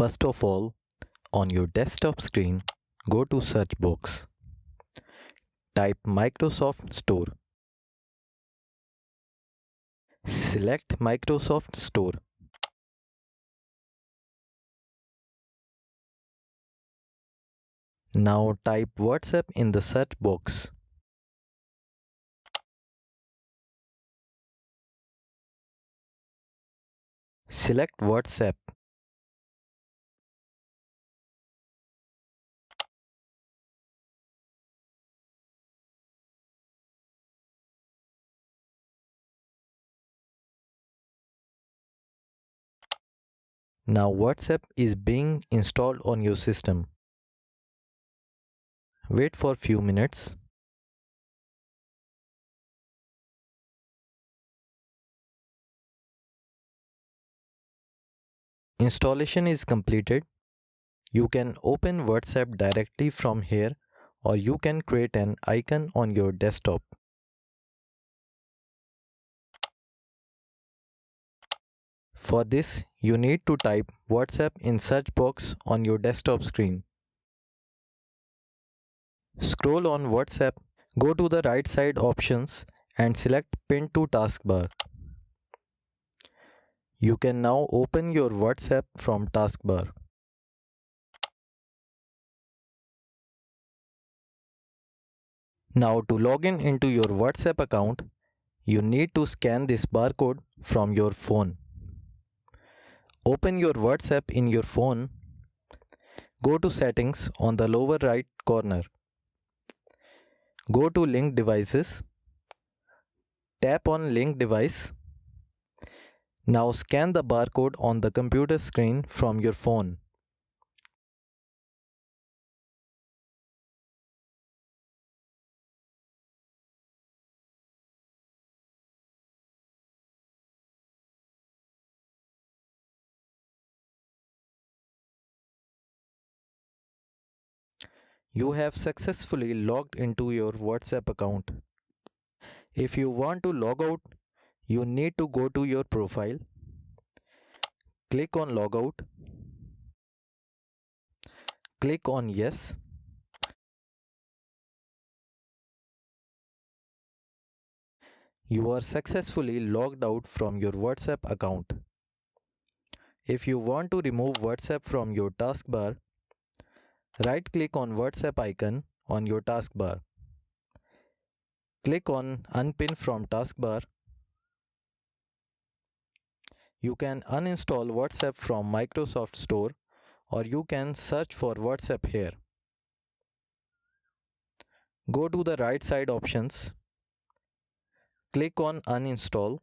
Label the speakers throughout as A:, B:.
A: First of all, on your desktop screen, go to search box. Type Microsoft Store. Select Microsoft Store. Now type WhatsApp in the search box. Select WhatsApp. Now WhatsApp is being installed on your system. Wait for few minutes. Installation is completed. You can open WhatsApp directly from here, or you can create an icon on your desktop. For this, you need to type WhatsApp in search box on your desktop screen. Scroll on WhatsApp, go to the right side options and select Pin to Taskbar. You can now open your WhatsApp from taskbar. Now to log in into your WhatsApp account, you need to scan this barcode from your phone. Open your WhatsApp in your phone. Go to Settings on the lower right corner. Go to Link Devices. Tap on Link Device. Now scan the barcode on the computer screen from your phone. You have successfully logged into your WhatsApp account. If you want to log out, you need to go to your profile. Click on Logout. Click on Yes. You are successfully logged out from your WhatsApp account. If you want to remove WhatsApp from your taskbar, right-click on WhatsApp icon on your taskbar. Click on Unpin from taskbar. You can uninstall WhatsApp from Microsoft Store, or you can search for WhatsApp here. Go to the right side options. Click on Uninstall.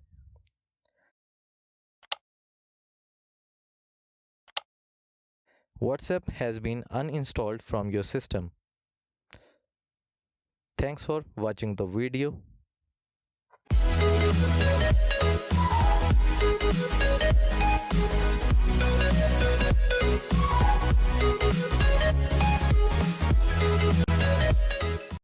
A: WhatsApp has been uninstalled from your system. Thanks for watching the video.